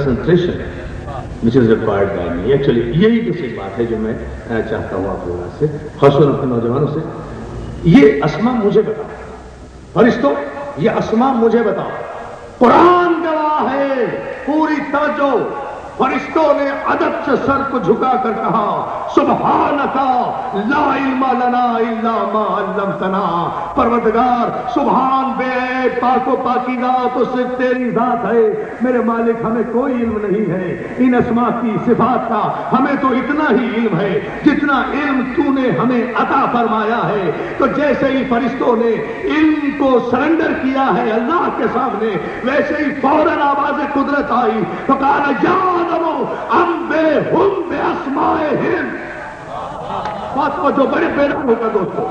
concentration which is required by me. Actually यही दूसरी बात है जो मैं चाहता हूँ आप लोगों से, खासतौर अपने नौजवानों से। ये अस्मा मुझे बताओ, फरिश्तों ये अस्मा मुझे बताओ। कुरान गवाह है, पूरी तवज्जो। फरिश्तों ने अदब से सर को झुका कर कहा, सुब्हानका ला इल्मा लना इल्ला मा अल्लमतना। परवरदिगार सुभान बे पाको पाकीज़ा तो सिर्फ तेरी जात है, मेरे मालिक हमें कोई इल्म नहीं है इन अस्मा की सिफात का, हमें तो इतना ही इल्म है जितना इल्म तूने हमें अता फरमाया है। तो जैसे ही फरिश्तों ने इल्म को सरेंडर किया है अल्लाह के सामने, वैसे ही फौरन आवाज़ कुदरत आई तो कहा बात को जो बड़े बेरान होगा दोस्तों।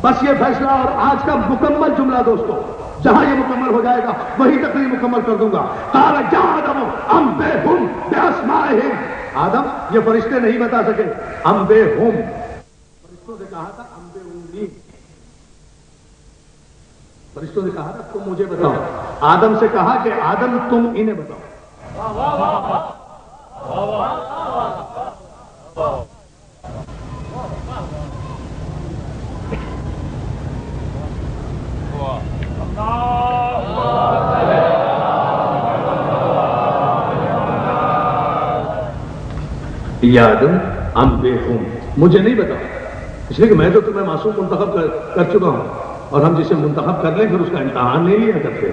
बस ये फैसला और आज का मुकम्मल जुमला दोस्तों, जहां ये मुकम्मल हो जाएगा वही तकरीर मुकम्मल कर दूंगा। आदम ये फरिश्ते नहीं बता सके, अम्बे हुम, फरिश्तों से कहा था अम्बे उम्मी, फरिश्तों ने कहा था तुम मुझे बताओ। आदम से कहा कि आदम तुम इन्हें बताओ। या आदम अम्बे हुम, मुझे नहीं बताओ, इसलिए कि मैं तो तुम्हें मासूम मुंतखब कर चुका हूं, और हम जिसे मुंतखब कर लें फिर उसका इम्तहान नहीं लिया करते,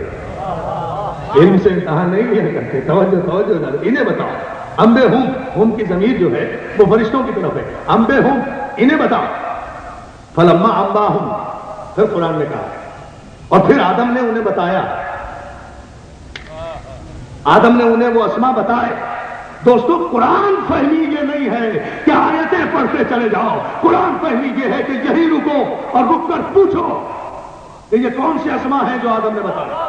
इल्म से इम्तहान नहीं लिया करते। तवज्जो इन्हें बताओ। अम्बे हुम की जमीर जो है वो फरिश्तों की तरफ है। अम्बे हुम इन्हें बताओ। फलम्मा अम्बा हुम, फिर कुरान ने कहा और फिर आदम ने उन्हें बताया, आदम ने उन्हें वो अस्मा बताए। दोस्तों कुरान फहमी ये नहीं है कि आयतें पढ़ते चले जाओ, कुरान फहमी ये है कि यही रुको और रुक कर पूछो कि ये कौन सी अस्मा है जो आदम ने बताया।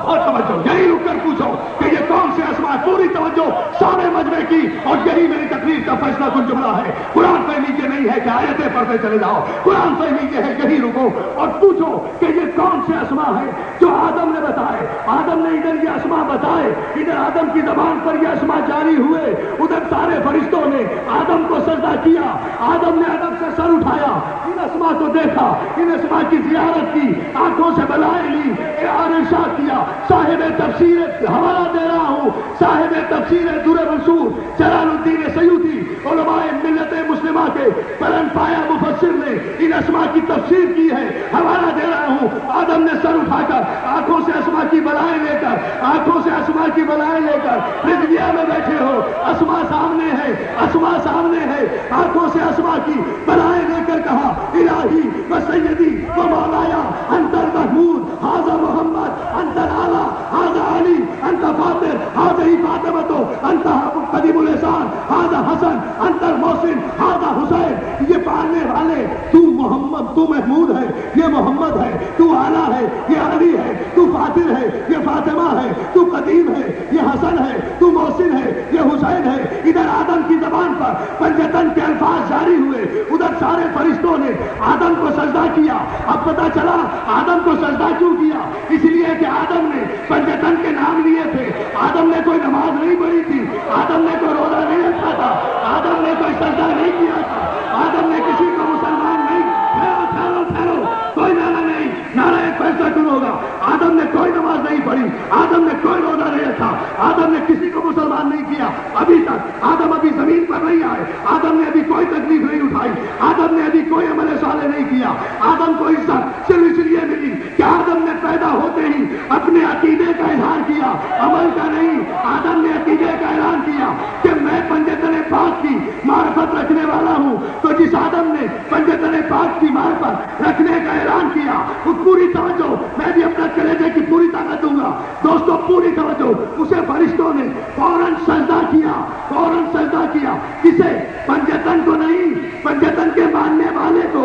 और तवज्जो, यही रुक कर पूछो कि ये कौन से अस्मा है। पूरी तवज्जो सारे मजमे की, और यही मेरी तकरीर का फैसला कुल जुमला है। कुरान फहमी ये नहीं है कि आयतें पढ़ते चले जाओ, कुरान फहमी ये है यही रुको और पूछो कि ये कौन से अस्मा है जो आदम ने बताए। आदम ने इधर ये अस्मा बताए, इधर आदम की जबान पर ये अस्मा जारी हुए, उधर सारे फरिश्तों ने आदम को सजदा किया, आदम ने अदब से सर उठाया, इन अस्मा को देखा, इन अस्मा की जियारत की, आंखों से बलाएं ली और इरशाद किया। साहिब तफसीर हवाला दे रहा हूं, साहिब तफसीर दुर मंसूर जलालुद्दीन सयूती उलमाए मिल्लत मुस्लिमा के परन पाया मुफस्सिर ने इन अस्मा की तफसीर की है, हवाला दे रहा हूं। आदम ने सर उठाकर आंखों से अस्मा की बलाएं लेकर, आंखों से अस्मा की बलाएं लेकर रिजविया में बैठे हो, अस्मा सामने है, अस्मा सामने है, आंखों से अस्मा की बलाएं लेकर कहा, इलाही व सैयदी व मौलाया अंतर महमूद हाजा मोहम्मद अंतर आला हाजा अली अंतर फातिर हाजा ही फातिमतो अंतर कदीमुल एहसान हाजा हसन अंतर मोहसिन हाजा हुसैन। ये पालने वाले तू मोहम्मद, तू महमूद है, ये मोहम्मद है, तू आला है, ये अली है, तू फातिर है, ये फातिमा है, तू कदीम है, ये हसन है, तू मोहसिन है, ये हुसैन है। इधर आदम की जबान पर पंजतन के अल्फाज जारी हुए, उधर सारे फरिश्तों ने आदम को सजदा किया। अब पता चला आदम को सजदा क्यों किया, इसलिए कि आदम ने पंजतन के नाम लिए थे, आदम ने कोई नमाज नहीं पढ़ी थी, आदम ने कोई रोजा नहीं रखा था, आदम ने कोई सजदा नहीं किया था, आदम ने किसी को मुसलमान नहीं। ठहरो, कोई नारा नहीं, नारा एक फैसला क्यों होगा। आदम ने कोई नमाज नहीं पढ़ी, आदम ने कोई रोजा नहीं रखा, आदम ने किसी को मुसलमान नहीं किया। अभी तक आदम अभी जमीन पर नहीं आए, आदम ने अभी कोई तकलीफ नहीं उठाई, आदम ने अभी कोई अमल साले नहीं किया। आदम को इज्जत सिर्फ इसलिए मिली कि आदम ने पैदा होते ही अपने अकीदे का इजहार किया, अमल का नहीं। आदम ने अकीदे का ऐलान किया कि मैं पंजतन पाक की मार्फत रखने वाला हूं। तो जिस आदम ने पंजतन पाक की मार्फत रखने का ऐलान किया, वो पूरी तवज्जो, मैं भी अपना कलेजे की पूरी ताकत दूंगा दोस्तों, पूरी तवज्जो। उसे फरिश्तों ने फौरन सजदा किया, फौरन सजदा किया। किसे? पंजतन को नहीं, पंजतन के मानने वाले को,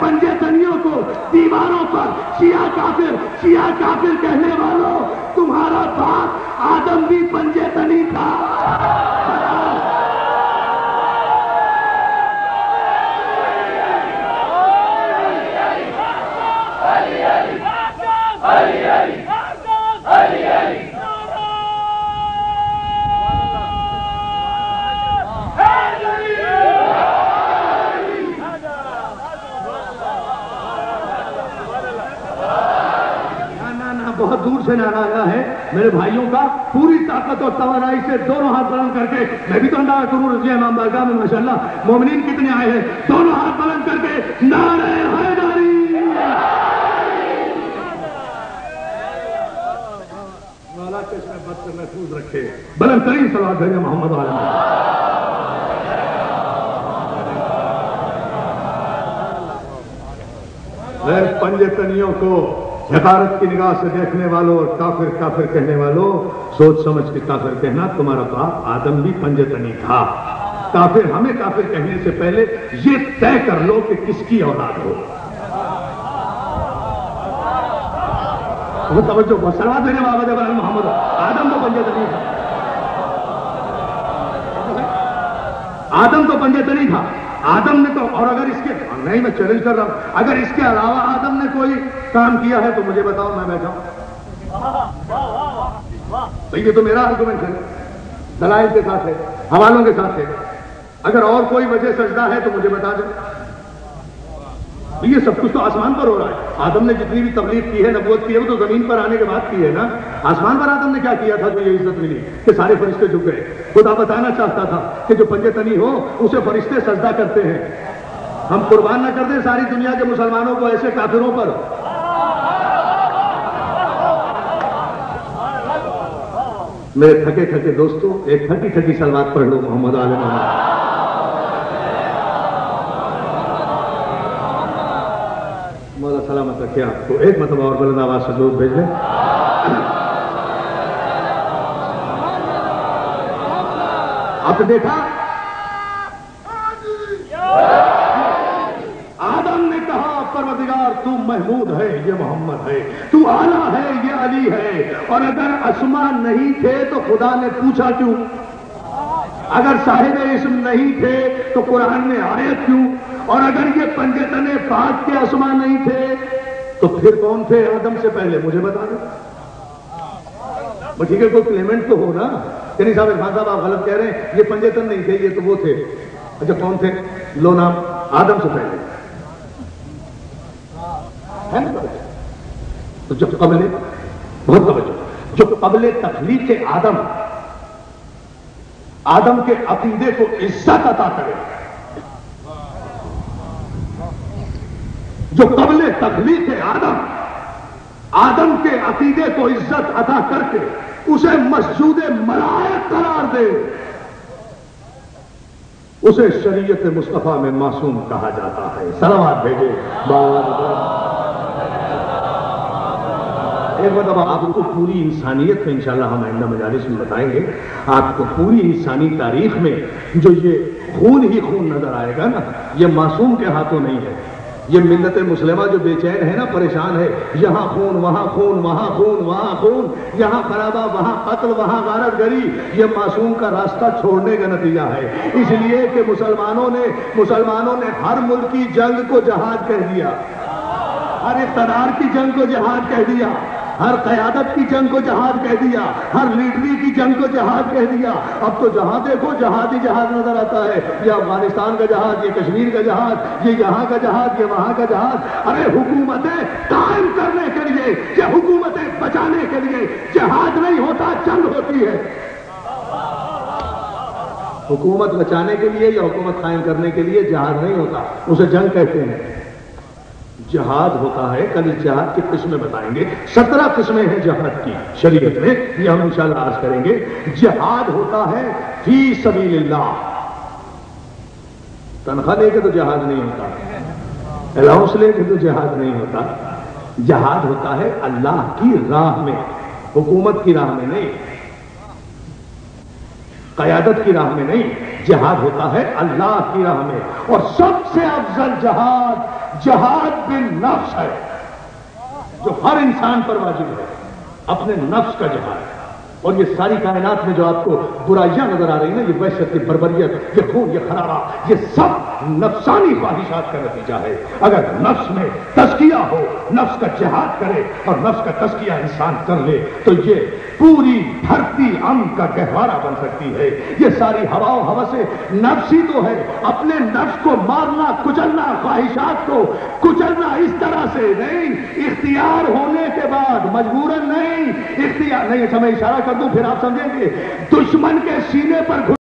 पंजतनियों को, दीवारों पर शिया काफिर कहने वालों, तुम्हारा बाप आदम भी पंजतनी था। आया है मेरे भाइयों का पूरी ताकत और तवानाई से दोनों हाथ बुलंद करके, मैं भी तो अंदाजा करूं रज़िया इमाम बारगाह में माशाअल्लाह मोमिनीन कितने आए हैं, दोनों हाथ बुलंद करके नारे हैदरी। वाला चश्मे बद से महफूज रखे, बुलंद तरीन सलावत भेजे मोहम्मद वाले। पंजतनियों को हकारत की निगाह से देखने वालों और काफिर काफिर कहने वालों, सोच समझ के काफिर कहना, तुम्हारा बाप आदम भी पंजतनी था। काफिर हमें काफिर कहने से पहले ये तय कर लो कि किसकी औलाद हो। वो तवज्जो सलावत देने वाले मोहम्मद, आदम तो पंजतनी था, आदम तो पंजतनी था। आदम ने तो, और अगर इसके नहीं, मैं चैलेंज कर रहा हूं, अगर इसके अलावा आदम ने कोई काम किया है तो मुझे बताओ, मैं बैठा हूं। तो ये तो मेरा आर्गुमेंट है, दलाइल के साथ है, हवालों के साथ है। अगर और कोई वजह सजदा है तो मुझे बता दो। ये सब कुछ तो आसमान पर हो रहा है। आदम ने जितनी भी तबलीग की है, नबूवत की है, वो तो जमीन पर आने के बाद की है ना। आसमान पर आदम ने क्या किया था तो ये इज्जत मिली कि सारे फरिश्ते झुक गए। खुदा बताना चाहता था कि जो पंजतनी हो उसे फरिश्ते सजदा करते हैं। हम कुर्बान न कर दें सारी दुनिया के मुसलमानों को ऐसे काफिरों पर। मेरे थके थके दोस्तों, एक थकी थकी सलवात पढ़ लो मोहम्मद आले मोहम्मद। मौला सलामत रखे आपको। एक मतलब और बुलंद आवाज से लोग भेज लें। आपने देखा आदम ने कहा परवरदिगार तू महमूद है, ये मोहम्मद है, तू आला है, ये अली है। और अगर अस्मा नहीं थे तो खुदा ने पूछा क्यों? अगर साहिब इस्म नहीं थे तो कुरान में आयत क्यों? और अगर ये पंजतने पाक के अस्मा नहीं थे तो फिर कौन थे आदम से पहले? मुझे बता दो। ठीक है, कोई क्लेमेंट तो हो ना। नहीं साहब, इरफान साहब आप गलत कह रहे हैं, ये पंजतन नहीं थे, ये तो वो थे। अच्छा कौन थे? लो नाम, आदम से पहले है ना। तो जो कबले, बहुत तवज्जो, जो कबले तखलीक आदम, आदम के अकीदे को इज्जत अता करे, जो कबले तखलीक आदम, आदम के अकीदे को इज्जत अता करके उसे मस्जूद मलायक करार दे, उसे शरीयत मुस्तफा में मासूम कहा जाता है। सलावत भेजे एक मतलब आपको पूरी इंसानियत में इंशाअल्लाह हम आइंदा मजालिस में बताएंगे। आपको पूरी इंसानी तारीख में जो ये खून ही खून नजर आएगा ना, ये मासूम के हाथों नहीं है। ये मिल्लत मुस्लिमा जो बेचैन है ना, परेशान है, यहां खून वहां खून, वहां खून वहां खून, यहां खराबा वहां कत्ल वहां गारतगरी, ये मासूम का रास्ता छोड़ने का नतीजा है। इसलिए कि मुसलमानों ने हर मुल्क की जंग को जहाद कह दिया, हर इक़्तिदार की जंग को जहाद कह दिया, हर क़यादत की जंग को जहाद कह दिया, हर लीडरी की जंग को जहाद कह दिया। अब तो जहां देखो जहाद ही जहाद नजर आता है। ये अफगानिस्तान का जहाज, ये कश्मीर का जहाज, ये यहां का जहाज, ये वहां का जहाज। अरे हुकूमतें कायम करने के लिए, ये हुकूमतें बचाने के लिए जहाज नहीं होता, जंग होती है। हुकूमत बचाने के लिए या हुकूमत कायम करने के लिए जहाज नहीं होता, उसे जंग कहते हैं। जहाद होता है, कल इस जहाद की किस्में बताएंगे। 17 किस्में हैं जहाद की शरीयत में, ये हम इंशाअल्लाह आज करेंगे। जहाद होता है फी सबीलिल्लाह, तनख्वाह लेके तो जहाद नहीं होता, अलाउंस लेके तो जहाद नहीं होता। जहाद होता है अल्लाह की राह में, हुकूमत की राह में नहीं, क़यादत की राह में नहीं। जहाद होता है अल्लाह की राह में। और सबसे अफजल जहाद बिन नफ्स है, जो हर इंसान पर वाजिब है, अपने नफ्स का जहाद। اور یہ ساری کائنات میں جو آپ کو برائیاں نظر آ رہی ہیں، یہ وحشت، یہ بربریت، یہ خون، یہ خرابہ، یہ سب نفسانی خواہشات کا نتیجہ ہے۔ اگر نفس میں تزکیہ ہو، نفس کا جہاد کرے اور نفس کا تزکیہ انسان کر لے تو یہ پوری دھرتی امن کا گہوارہ بن سکتی ہے۔ یہ ساری ہوا و ہوسیں نفس ہی تو ہے۔ اپنے نفس کو مارنا، کچلنا، خواہشات کو کچلنا اس طرح سے نہیں، اختیار ہونے کے بعد، مجبوراً نہیں، اختیار نہیں۔ اچھا میں اشارہ کر دوں پھر آپ سمجھیں گے۔ دشمن کے سینے پر